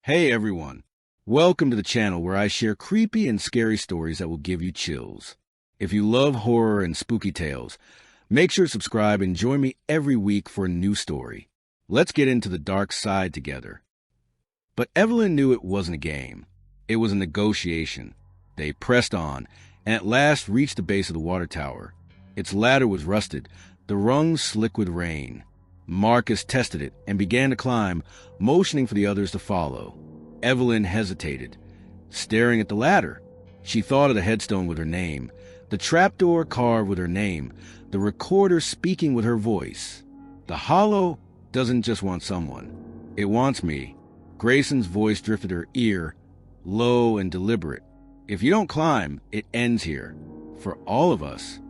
Hey everyone, welcome to the channel where I share creepy and scary stories that will give you chills. If you love horror and spooky tales, make sure to subscribe and join me every week for a new story. Let's get into the dark side together. But Evelyn knew it wasn't a game. It was a negotiation. They pressed on, and at last reached the base of the water tower. Its ladder was rusted, the rungs slick with rain. Marcus tested it and began to climb, motioning for the others to follow. Evelyn hesitated, staring at the ladder. She thought of the headstone with her name, the trapdoor carved with her name, the recorder speaking with her voice. The hollow doesn't just want someone. It wants me. Grayson's voice drifted her ear, low and deliberate. If you don't climb, it ends here. For all of us.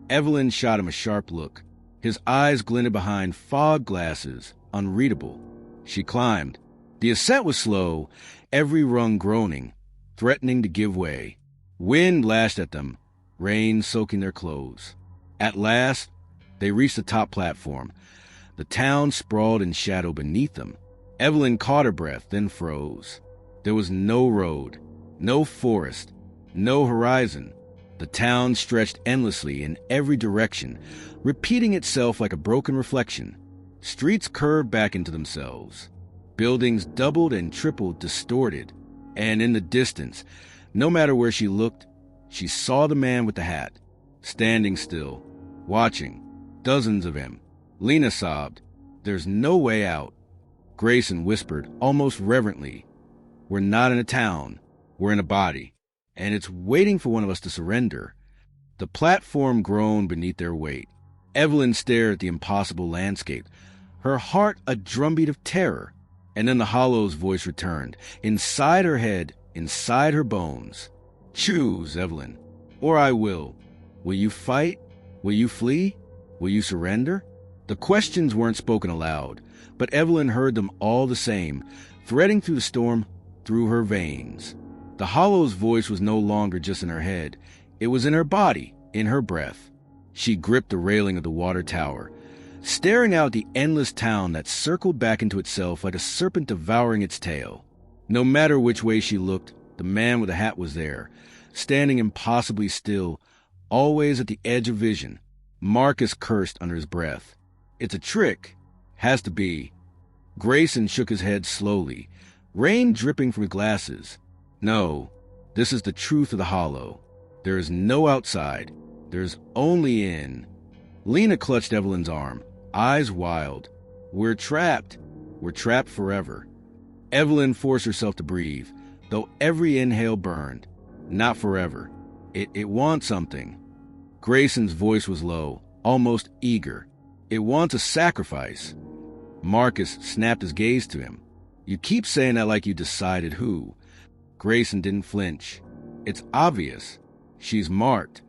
Evelyn shot him a sharp look. His eyes glinted behind fog glasses, unreadable. She climbed. The ascent was slow, every rung groaning, threatening to give way. Wind lashed at them, rain soaking their clothes. At last, they reached the top platform. The town sprawled in shadow beneath them. Evelyn caught her breath, then froze. There was no road, no forest, no horizon. The town stretched endlessly in every direction, repeating itself like a broken reflection. Streets curved back into themselves. Buildings doubled and tripled, distorted. And in the distance, no matter where she looked, she saw the man with the hat, standing still, watching. Dozens of him. Lena sobbed, "There's no way out." Grayson whispered, almost reverently, "We're not in a town. We're in a body. And it's waiting for one of us to surrender." The platform groaned beneath their weight. Evelyn stared at the impossible landscape, her heart a drumbeat of terror. And then the hollow's voice returned, inside her head, inside her bones. "Choose, Evelyn, or I will. Will you fight? Will you flee? Will you surrender?" The questions weren't spoken aloud, but Evelyn heard them all the same, threading through the storm, through her veins. The hollow's voice was no longer just in her head. It was in her body, in her breath. She gripped the railing of the water tower, staring out the endless town that circled back into itself like a serpent devouring its tail. No matter which way she looked, the man with the hat was there, standing impossibly still, always at the edge of vision. Marcus cursed under his breath. "It's a trick. Has to be." Grayson shook his head slowly, rain dripping from his glasses. "No, this is the truth of the hollow. There is no outside. There's only in." Lena clutched Evelyn's arm, eyes wild. "We're trapped. We're trapped forever." Evelyn forced herself to breathe, though every inhale burned. Not forever. It wants something. Grayson's voice was low, almost eager. "It wants a sacrifice." Marcus snapped his gaze to him. "You keep saying that like you decided who." Grayson didn't flinch. "It's obvious. She's marked."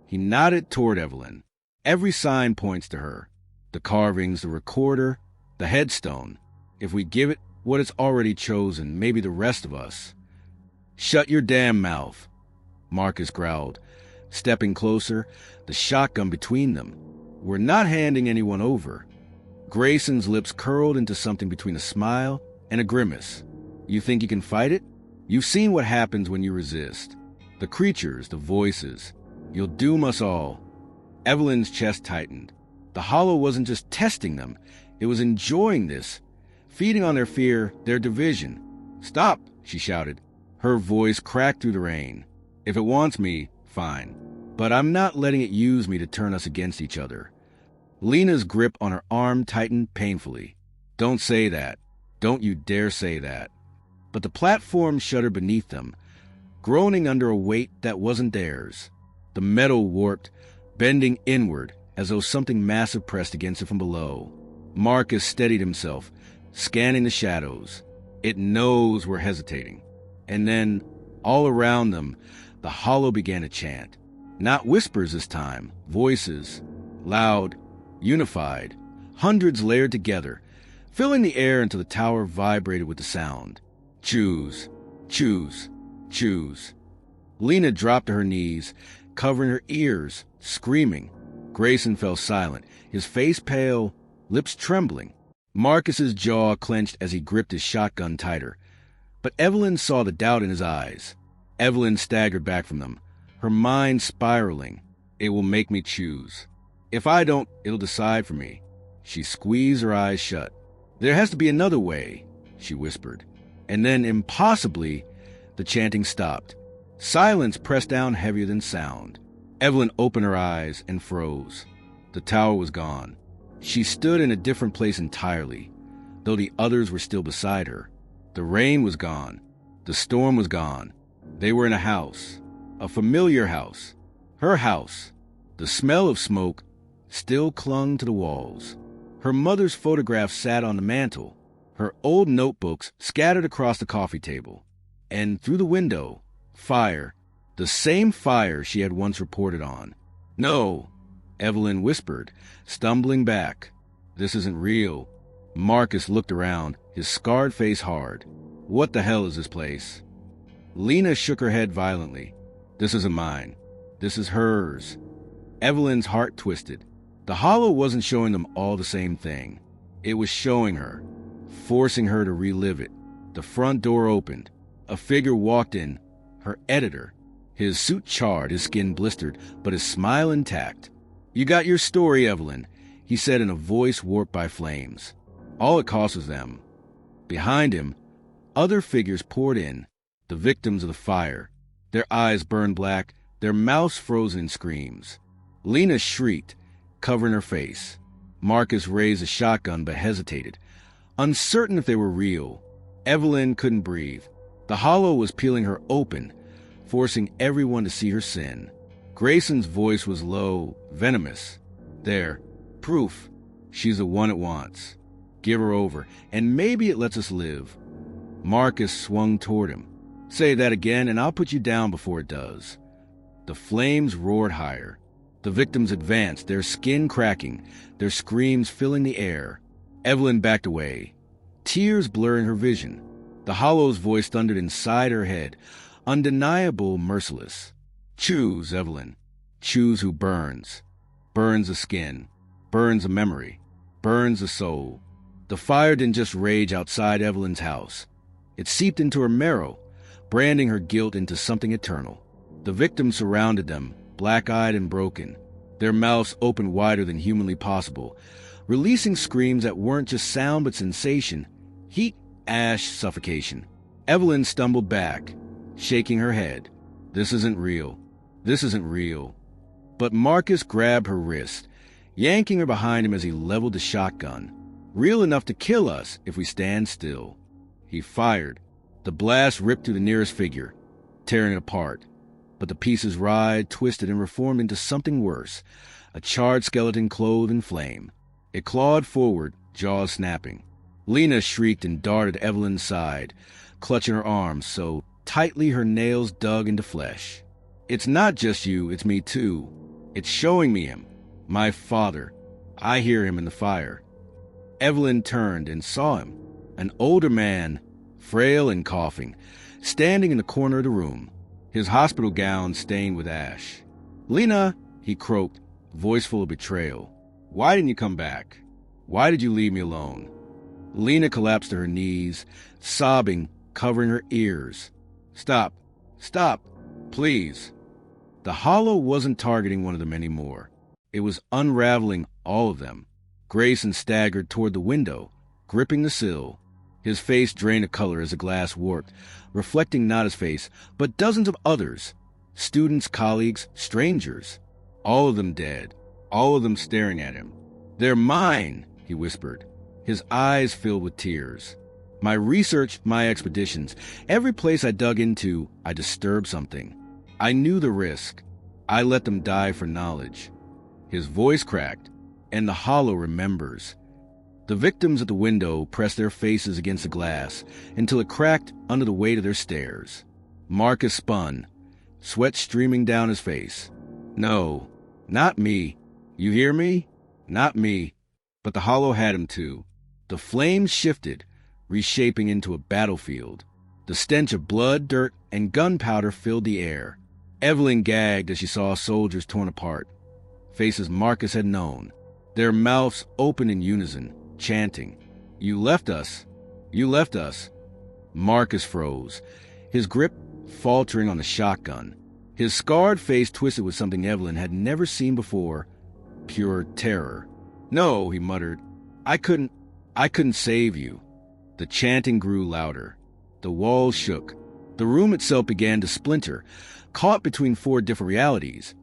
He nodded toward Evelyn. "Every sign points to her. The carvings, the recorder, the headstone. If we give it what it's already chosen, maybe the rest of us." "Shut your damn mouth," Marcus growled, stepping closer, the shotgun between them. "We're not handing anyone over." Grayson's lips curled into something between a smile and a grimace. "You think you can fight it? You've seen what happens when you resist. The creatures, the voices. You'll doom us all." Evelyn's chest tightened. The hollow wasn't just testing them. It was enjoying this, feeding on their fear, their division. "Stop," she shouted. Her voice cracked through the rain. "If it wants me, fine. But I'm not letting it use me to turn us against each other." Lena's grip on her arm tightened painfully. "Don't say that. Don't you dare say that." But the platform shuddered beneath them, groaning under a weight that wasn't theirs. The metal warped, bending inward as though something massive pressed against it from below. Marcus steadied himself, scanning the shadows. "It knows we're hesitating." And then, all around them, the hollow began to chant. Not whispers this time, voices, loud, unified, hundreds layered together, filling the air until the tower vibrated with the sound. "Choose, choose, choose." Lena dropped to her knees, covering her ears, screaming. Grayson fell silent, his face pale, lips trembling. Marcus's jaw clenched as he gripped his shotgun tighter. But Evelyn saw the doubt in his eyes. Evelyn staggered back from them, her mind spiraling. It will make me choose. If I don't, it'll decide for me. She squeezed her eyes shut. There has to be another way, she whispered. And then, impossibly, the chanting stopped. Silence pressed down heavier than sound. Evelyn opened her eyes and froze. The tower was gone. She stood in a different place entirely, though the others were still beside her. The rain was gone. The storm was gone. They were in a house, a familiar house, her house. The smell of smoke still clung to the walls. Her mother's photograph sat on the mantel, her old notebooks scattered across the coffee table. And through the window, fire, the same fire she had once reported on. No, Evelyn whispered, stumbling back. This isn't real. Marcus looked around, his scarred face hard. What the hell is this place? Lena shook her head violently. This isn't mine. This is hers. Evelyn's heart twisted. The hollow wasn't showing them all the same thing. It was showing her, forcing her to relive it. The front door opened. A figure walked in, her editor. His suit charred, his skin blistered, but his smile intact. You got your story, Evelyn, he said in a voice warped by flames. All it cost was them. Behind him, other figures poured in, the victims of the fire. Their eyes burned black, their mouths frozen in screams. Lena shrieked, covering her face. Marcus raised a shotgun but hesitated, uncertain if they were real. Evelyn couldn't breathe. The hollow was peeling her open, forcing everyone to see her sin. Grayson's voice was low, venomous. There, proof. She's the one it wants. Give her over, and maybe it lets us live. Marcus swung toward him. Say that again, and I'll put you down before it does. The flames roared higher. The victims advanced, their skin cracking, their screams filling the air. Evelyn backed away, tears blurring her vision. The hollow's voice thundered inside her head, undeniable, merciless. Choose, Evelyn. Choose who burns. Burns the skin. Burns the memory. Burns the soul. The fire didn't just rage outside Evelyn's house. It seeped into her marrow, branding her guilt into something eternal. The victims surrounded them, black-eyed and broken, their mouths open wider than humanly possible, releasing screams that weren't just sound but sensation, heat, ash, suffocation. Evelyn stumbled back, shaking her head. This isn't real. This isn't real. But Marcus grabbed her wrist, yanking her behind him as he leveled the shotgun. Real enough to kill us if we stand still. He fired. The blast ripped through the nearest figure, tearing it apart. But the pieces writhed, twisted, and reformed into something worse, a charred skeleton clothed in flame. It clawed forward, jaws snapping. Lena shrieked and darted Evelyn's side, clutching her arms so tightly her nails dug into flesh. It's not just you, it's me too. It's showing me him. My father. I hear him in the fire. Evelyn turned and saw him, an older man, frail and coughing, standing in the corner of the room, his hospital gown stained with ash. Lena, he croaked, voice full of betrayal. Why didn't you come back? Why did you leave me alone? Lena collapsed to her knees, sobbing, covering her ears. Stop. Stop. Please. The hollow wasn't targeting one of them anymore. It was unraveling all of them. Grayson staggered toward the window, gripping the sill. His face drained of color as the glass warped, reflecting not his face, but dozens of others. Students, colleagues, strangers. All of them dead. All of them staring at him. They're mine, he whispered, his eyes filled with tears. My research, my expeditions, every place I dug into, I disturbed something. I knew the risk. I let them die for knowledge. His voice cracked, and the hollow remembers. The victims at the window pressed their faces against the glass until it cracked under the weight of their stares. Marcus spun, sweat streaming down his face. No, not me. You hear me? Not me. But the hollow had him too. The flames shifted, reshaping into a battlefield. The stench of blood, dirt, and gunpowder filled the air. Evelyn gagged as she saw soldiers torn apart, faces Marcus had known, their mouths open in unison, chanting, You left us. You left us. Marcus froze, his grip faltering on the shotgun. His scarred face twisted with something Evelyn had never seen before, pure terror. "No," he muttered. I couldn't save you." The chanting grew louder. The walls shook. The room itself began to splinter, caught between 4 different realities.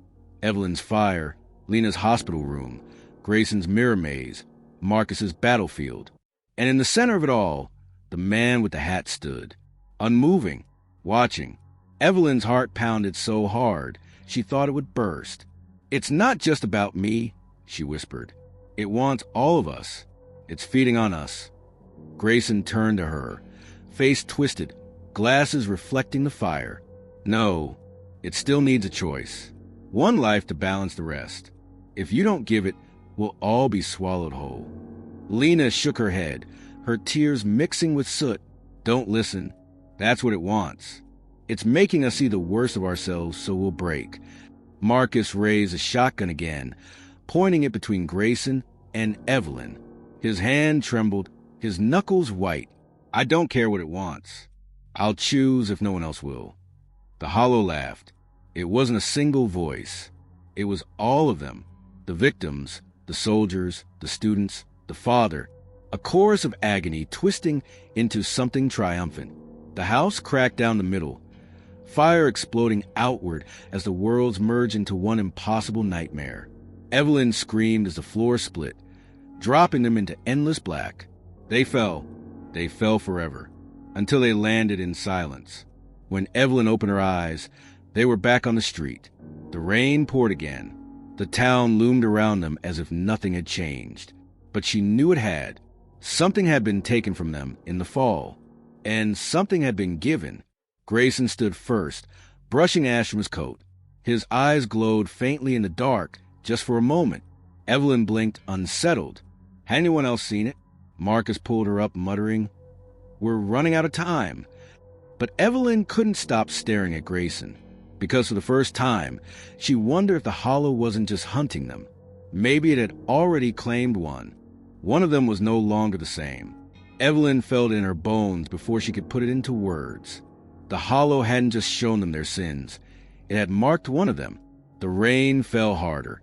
Evelyn's fire, Lena's hospital room, Grayson's mirror maze, Marcus's battlefield. And in the center of it all, the man with the hat stood, unmoving, watching. Evelyn's heart pounded so hard, she thought it would burst. "It's not just about me," she whispered. "It wants all of us. It's feeding on us." Grayson turned to her, face twisted, glasses reflecting the fire. "No, it still needs a choice. One life to balance the rest. If you don't give it, we'll all be swallowed whole." Lena shook her head, her tears mixing with soot. "Don't listen. That's what it wants. It's making us see the worst of ourselves so we'll break." Marcus raised a shotgun again, pointing it between Grayson and Evelyn. His hand trembled, his knuckles white. "I don't care what it wants. I'll choose if no one else will." The hollow laughed. It wasn't a single voice. It was all of them. The victims, the soldiers, the students, the father. A chorus of agony twisting into something triumphant. The house cracked down the middle, fire exploding outward as the worlds merged into one impossible nightmare. Evelyn screamed as the floor split, dropping them into endless black. They fell forever, until they landed in silence. When Evelyn opened her eyes, they were back on the street. The rain poured again. The town loomed around them as if nothing had changed. But she knew it had. Something had been taken from them in the fall, and something had been given. Grayson stood first, brushing ash from his coat. His eyes glowed faintly in the dark, just for a moment. Evelyn blinked, unsettled. Had anyone else seen it? Marcus pulled her up, muttering, "We're running out of time." But Evelyn couldn't stop staring at Grayson, because for the first time, she wondered if the hollow wasn't just hunting them. Maybe it had already claimed one. One of them was no longer the same. Evelyn felt it in her bones before she could put it into words. The hollow hadn't just shown them their sins. It had marked one of them. The rain fell harder,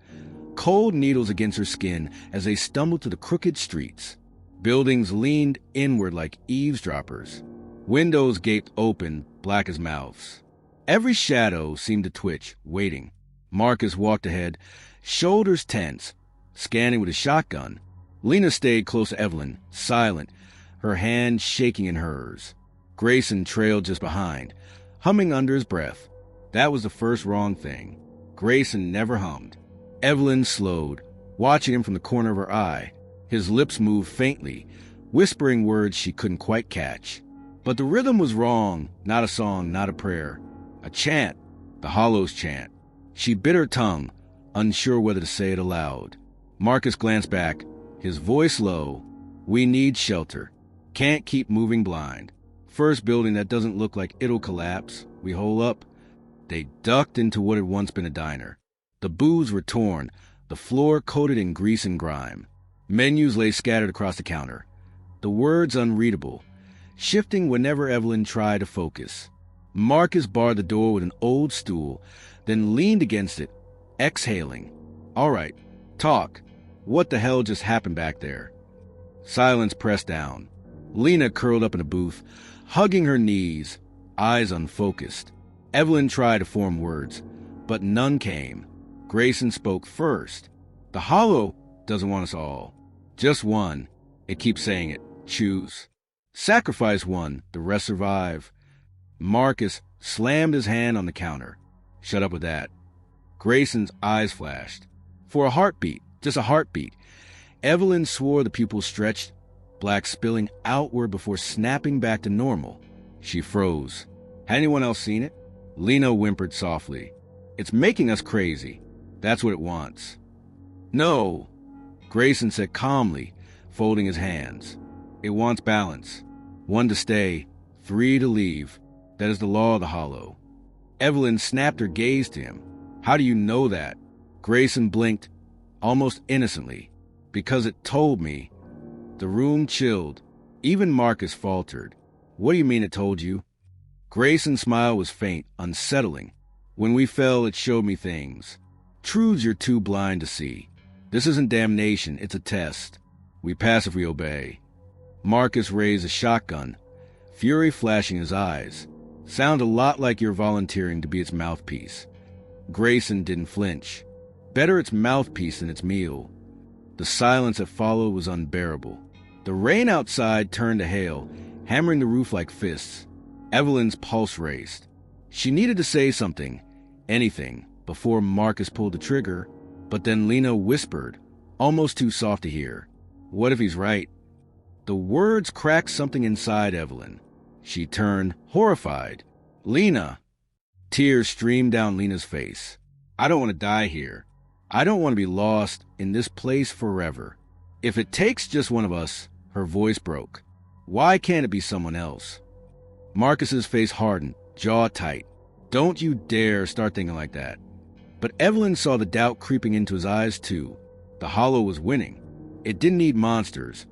cold needles against her skin as they stumbled through the crooked streets. Buildings leaned inward like eavesdroppers. Windows gaped open, black as mouths. Every shadow seemed to twitch, waiting. Marcus walked ahead, shoulders tense, scanning with his shotgun. Lena stayed close to Evelyn, silent, her hand shaking in hers. Grayson trailed just behind, humming under his breath. That was the first wrong thing. Grayson never hummed. Evelyn slowed, watching him from the corner of her eye. His lips moved faintly, whispering words she couldn't quite catch. But the rhythm was wrong, not a song, not a prayer. A chant, the hollow's chant. She bit her tongue, unsure whether to say it aloud. Marcus glanced back, his voice low. "We need shelter. Can't keep moving blind. First building that doesn't look like it'll collapse, we hole up." They ducked into what had once been a diner. The booths were torn, the floor coated in grease and grime. Menus lay scattered across the counter, the words unreadable, shifting whenever Evelyn tried to focus. Marcus barred the door with an old stool, then leaned against it, exhaling. "All right, talk. What the hell just happened back there?" Silence pressed down. Lena curled up in a booth, hugging her knees, eyes unfocused. Evelyn tried to form words, but none came. Grayson spoke first. "The hollow doesn't want us all. Just one. It keeps saying it. Choose. Sacrifice one, the rest survive." Marcus slammed his hand on the counter. "Shut up with that." Grayson's eyes flashed. For a heartbeat, just a heartbeat. Evelyn swore the pupils stretched, black spilling outward before snapping back to normal. She froze. Had anyone else seen it? Lena whimpered softly. "It's making us crazy. That's what it wants." "No," Grayson said calmly, folding his hands. "It wants balance. 1 to stay, 3 to leave. That is the law of the hollow." Evelyn snapped her gaze to him. "How do you know that?" Grayson blinked, almost innocently. "Because it told me." The room chilled. Even Marcus faltered. What do you mean it told you? Grayson's smile was faint, unsettling. When we fell, it showed me things. Truths you're too blind to see. This isn't damnation, it's a test. We pass if we obey. Marcus raised a shotgun, fury flashing his eyes. Sound a lot like you're volunteering to be its mouthpiece. Grayson didn't flinch. Better its mouthpiece than its meal. The silence that followed was unbearable. The rain outside turned to hail, hammering the roof like fists. Evelyn's pulse raced. She needed to say something, anything, before Marcus pulled the trigger, but then Lena whispered, almost too soft to hear. What if he's right? The words cracked something inside Evelyn. She turned, horrified. Lena! Tears streamed down Lena's face. I don't want to die here. I don't want to be lost in this place forever. If it takes just one of us, her voice broke. Why can't it be someone else? Marcus's face hardened, jaw tight. Don't you dare start thinking like that. But Evelyn saw the doubt creeping into his eyes too. The Hollow was winning. It didn't need monsters.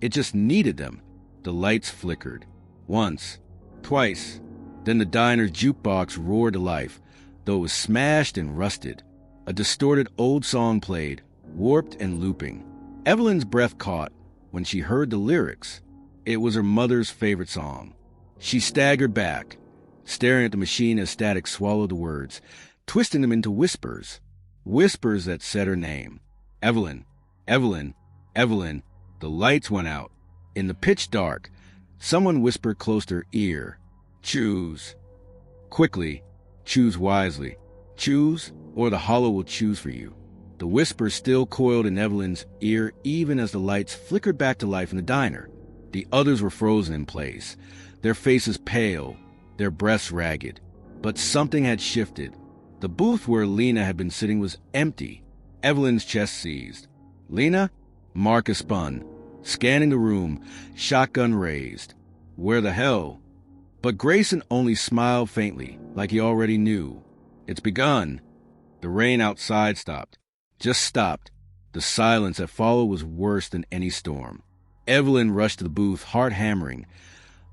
It just needed them. The lights flickered. Once. Twice. Then the diner's jukebox roared to life, though it was smashed and rusted. A distorted old song played, warped and looping. Evelyn's breath caught when she heard the lyrics. It was her mother's favorite song. She staggered back, staring at the machine as static swallowed the words, twisting them into whispers. Whispers that said her name. Evelyn. Evelyn. Evelyn. The lights went out. In the pitch dark, someone whispered close to her ear. Choose. Quickly. Choose wisely. Choose, or the Hollow will choose for you. The whisper still coiled in Evelyn's ear even as the lights flickered back to life in the diner. The others were frozen in place, their faces pale, their breaths ragged. But something had shifted. The booth where Lena had been sitting was empty. Evelyn's chest seized. Lena? Marcus spun, scanning the room, shotgun raised. Where the hell? But Grayson only smiled faintly, like he already knew. It's begun. The rain outside stopped. Just stopped. The silence that followed was worse than any storm. Evelyn rushed to the booth, heart hammering,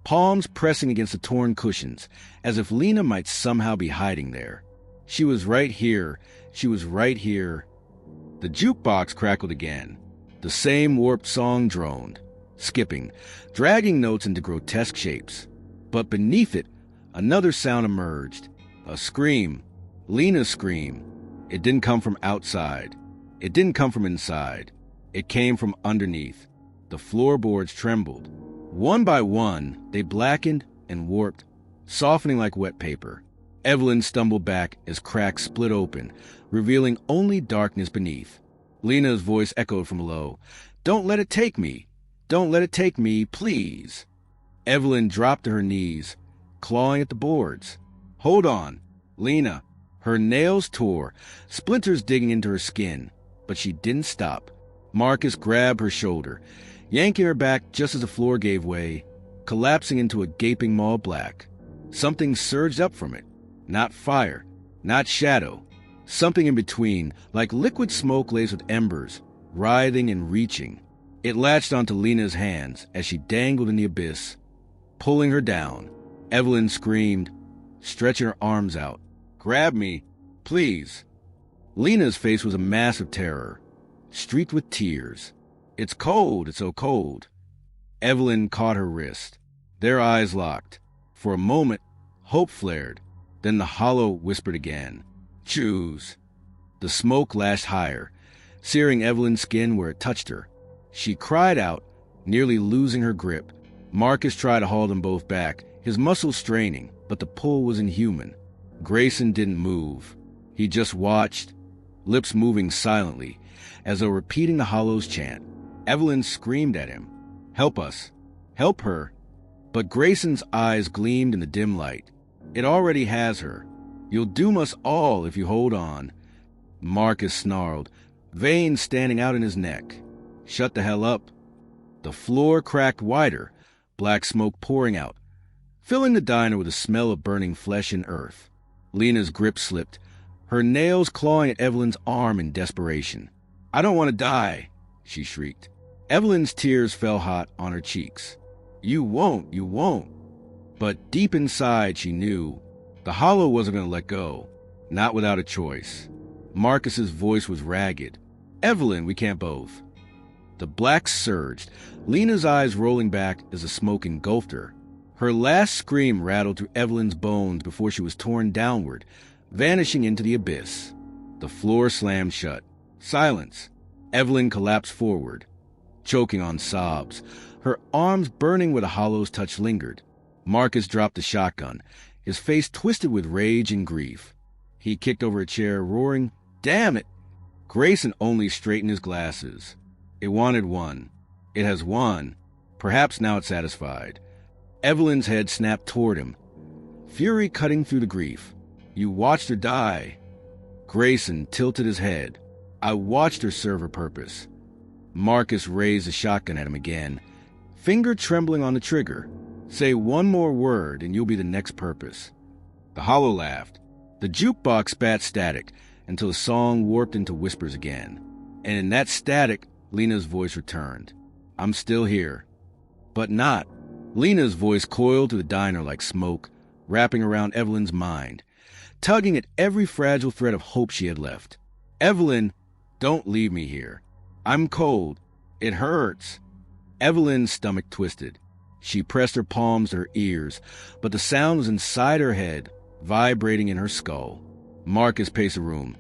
palms pressing against the torn cushions, as if Lena might somehow be hiding there. She was right here. She was right here. The jukebox crackled again. The same warped song droned, skipping, dragging notes into grotesque shapes. But beneath it, another sound emerged. A scream. Lena's scream. It didn't come from outside. It didn't come from inside. It came from underneath. The floorboards trembled. One by one, they blackened and warped, softening like wet paper. Evelyn stumbled back as cracks split open, revealing only darkness beneath. Lena's voice echoed from below. Don't let it take me. Don't let it take me, please. Evelyn dropped to her knees, clawing at the boards. Hold on. Lena. Her nails tore, splinters digging into her skin, but she didn't stop. Marcus grabbed her shoulder, yanking her back just as the floor gave way, collapsing into a gaping maw of black. Something surged up from it. Not fire, not shadow. Something in between, like liquid smoke laced with embers, writhing and reaching. It latched onto Lena's hands as she dangled in the abyss, pulling her down. Evelyn screamed, stretching her arms out. Grab me, please. Lena's face was a mass of terror, streaked with tears. It's cold, it's so cold. Evelyn caught her wrist. Their eyes locked. For a moment, hope flared. Then the Hollow whispered again. Choose. The smoke lashed higher, searing Evelyn's skin where it touched her. She cried out, nearly losing her grip. Marcus tried to haul them both back, his muscles straining, but the pull was inhuman. Grayson didn't move. He just watched, lips moving silently, as though repeating the Hollow's chant. Evelyn screamed at him. Help us. Help her. But Grayson's eyes gleamed in the dim light. It already has her. You'll doom us all if you hold on. Marcus snarled, veins standing out in his neck. Shut the hell up. The floor cracked wider, black smoke pouring out, filling the diner with a smell of burning flesh and earth. Lena's grip slipped, her nails clawing at Evelyn's arm in desperation. I don't want to die, she shrieked. Evelyn's tears fell hot on her cheeks. You won't. But deep inside, she knew the hollow wasn't going to let go, not without a choice. Marcus's voice was ragged. "Evelyn, we can't both." The black surged, Lena's eyes rolling back as the smoke engulfed her. Her last scream rattled through Evelyn's bones before she was torn downward, vanishing into the abyss. The floor slammed shut. Silence. Evelyn collapsed forward, choking on sobs. Her arms burning where the hollow's touch lingered. Marcus dropped the shotgun, his face twisted with rage and grief. He kicked over a chair, roaring, "Damn it!" Grayson only straightened his glasses. It wanted one. It has won. Perhaps now it's satisfied. Evelyn's head snapped toward him, fury cutting through the grief. "You watched her die." Grayson tilted his head. "I watched her serve her purpose." Marcus raised the shotgun at him again, finger trembling on the trigger. "Say one more word and you'll be the next purpose." The hollow laughed. The jukebox spat static until the song warped into whispers again. And in that static, Lena's voice returned. "I'm still here." But not. Lena's voice coiled through the diner like smoke, wrapping around Evelyn's mind, tugging at every fragile thread of hope she had left. "Evelyn, don't leave me here. I'm cold. It hurts." Evelyn's stomach twisted. She pressed her palms to her ears, but the sound was inside her head, vibrating in her skull. Marcus paced the room,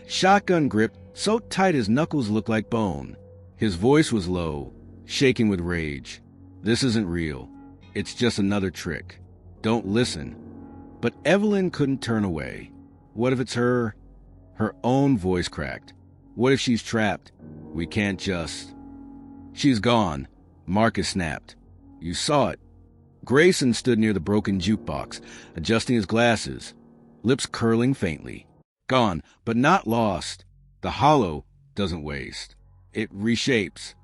shotgun gripped so tight his knuckles looked like bone. His voice was low, shaking with rage. "This isn't real. It's just another trick. Don't listen." But Evelyn couldn't turn away. What if it's her? Her own voice cracked. What if she's trapped? We can't just... "She's gone," Marcus snapped. "You saw it." Grayson stood near the broken jukebox, adjusting his glasses, lips curling faintly. "Gone, but not lost. The hollow doesn't waste. It reshapes."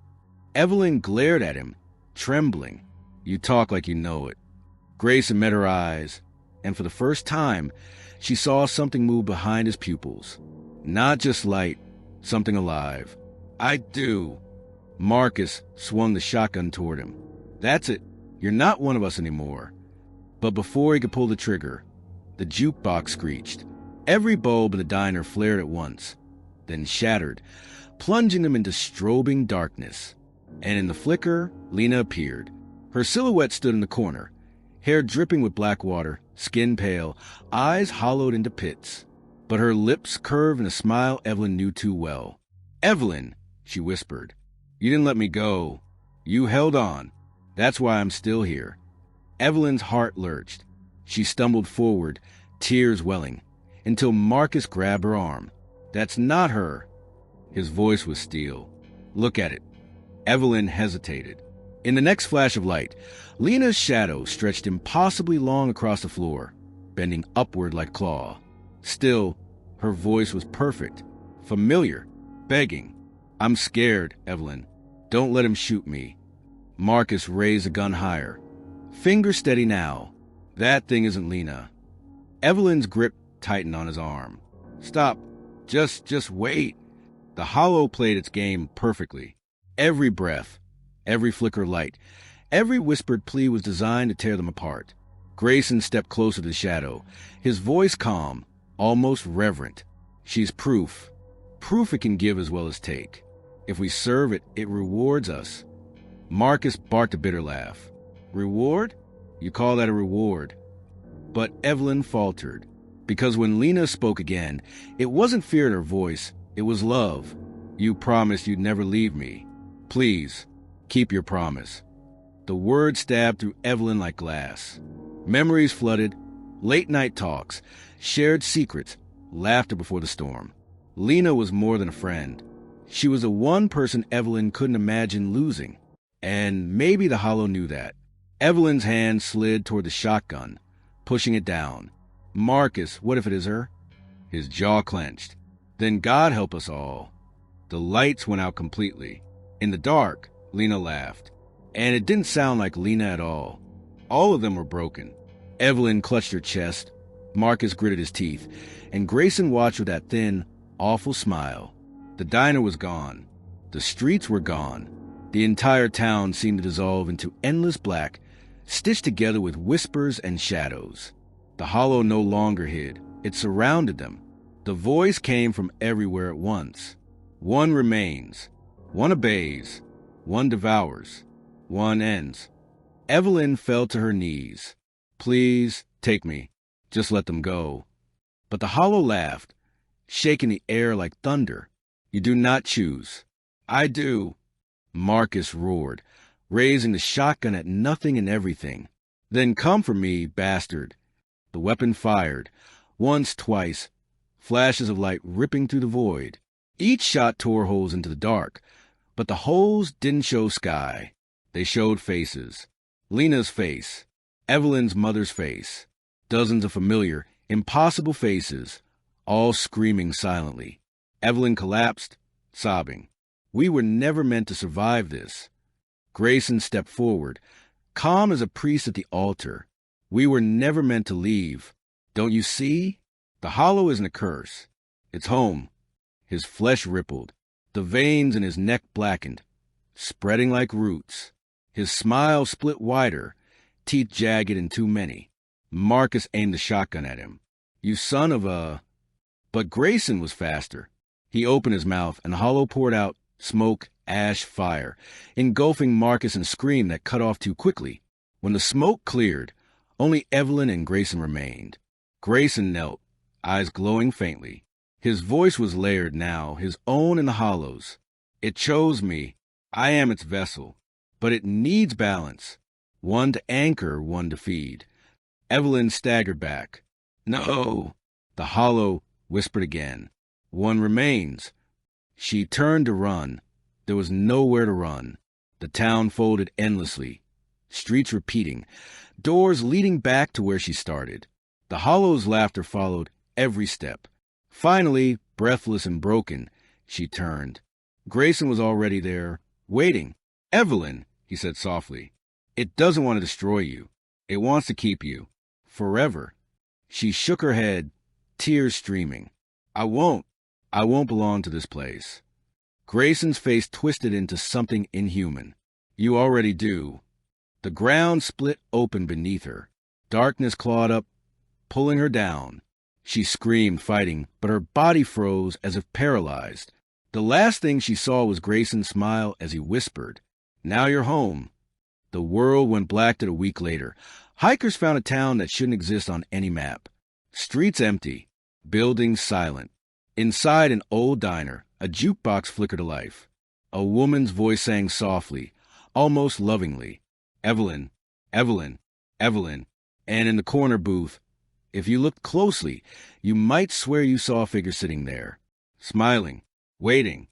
Evelyn glared at him, trembling. "You talk like you know it." Grayson met her eyes, and for the first time, she saw something move behind his pupils. Not just light, something alive. "I do." Marcus swung the shotgun toward him. "That's it. You're not one of us anymore." But before he could pull the trigger, the jukebox screeched. Every bulb in the diner flared at once, then shattered, plunging them into strobing darkness. And in the flicker, Lena appeared. Her silhouette stood in the corner, hair dripping with black water, skin pale, eyes hollowed into pits. But her lips curved in a smile Evelyn knew too well. "Evelyn," she whispered, "you didn't let me go. You held on. That's why I'm still here." Evelyn's heart lurched. She stumbled forward, tears welling, until Marcus grabbed her arm. "That's not her." His voice was steel. "Look at it." Evelyn hesitated. In the next flash of light, Lena's shadow stretched impossibly long across the floor, bending upward like claw. Still, her voice was perfect, familiar, begging. "I'm scared, Evelyn. Don't let him shoot me." Marcus raised the gun higher. Finger steady now. "That thing isn't Lena." Evelyn's grip tightened on his arm. "Stop. Just wait." The hollow played its game perfectly. Every breath, every flicker of light, every whispered plea was designed to tear them apart. Grayson stepped closer to the shadow, his voice calm, almost reverent. "She's proof. Proof it can give as well as take. If we serve it, it rewards us." Marcus barked a bitter laugh. "Reward? You call that a reward?" But Evelyn faltered, because when Lena spoke again, it wasn't fear in her voice, it was love. "You promised you'd never leave me. Please, keep your promise." The word stabbed through Evelyn like glass. Memories flooded, late-night talks, shared secrets, laughter before the storm. Lena was more than a friend. She was the one person Evelyn couldn't imagine losing. And maybe the hollow knew that. Evelyn's hand slid toward the shotgun, pushing it down. "Marcus, what if it is her?" His jaw clenched. "Then God help us all." The lights went out completely. In the dark, Lena laughed. And it didn't sound like Lena at all. All of them were broken. Evelyn clutched her chest. Marcus gritted his teeth. And Grayson watched with that thin, awful smile. The diner was gone. The streets were gone. The entire town seemed to dissolve into endless black, stitched together with whispers and shadows. The hollow no longer hid. It surrounded them. The voice came from everywhere at once. One remains. One obeys. One devours. One ends. Evelyn fell to her knees. Please, take me. Just let them go. But the hollow laughed, shaking the air like thunder. You do not choose. I do. Marcus roared, raising the shotgun at nothing and everything. Then come for me, bastard. The weapon fired, once, twice, flashes of light ripping through the void. Each shot tore holes into the dark, but the holes didn't show sky. They showed faces. Lena's face, Evelyn's mother's face, dozens of familiar, impossible faces, all screaming silently. Evelyn collapsed, sobbing. We were never meant to survive this. Grayson stepped forward, calm as a priest at the altar. We were never meant to leave. Don't you see? The hollow isn't a curse. It's home. His flesh rippled. The veins in his neck blackened, spreading like roots. His smile split wider, teeth jagged and too many. Marcus aimed the shotgun at him. You son of a... But Grayson was faster. He opened his mouth, and the hollow poured out smoke, ash, fire, engulfing Marcus in a scream that cut off too quickly. When the smoke cleared, only Evelyn and Grayson remained. Grayson knelt, eyes glowing faintly. His voice was layered now, his own in the hollows. It chose me. I am its vessel. But it needs balance. One to anchor, one to feed. Evelyn staggered back. No. The hollow whispered again. One remains. She turned to run. There was nowhere to run. The town folded endlessly. Streets repeating. Doors leading back to where she started. The hollow's laughter followed every step. Finally, breathless and broken, she turned. Grayson was already there, waiting. Evelyn, he said softly, it doesn't want to destroy you. It wants to keep you. Forever. She shook her head, tears streaming. I won't belong to this place. Grayson's face twisted into something inhuman. You already do. The ground split open beneath her. Darkness clawed up, pulling her down. She screamed, fighting, but her body froze as if paralyzed. The last thing she saw was Grayson's smile as he whispered, Now you're home. The world went black a week later. Hikers found a town that shouldn't exist on any map. Streets empty, buildings silent. Inside an old diner, a jukebox flickered to life. A woman's voice sang softly, almost lovingly, Evelyn, Evelyn, Evelyn. And in the corner booth, if you looked closely, you might swear you saw a figure sitting there, smiling, waiting.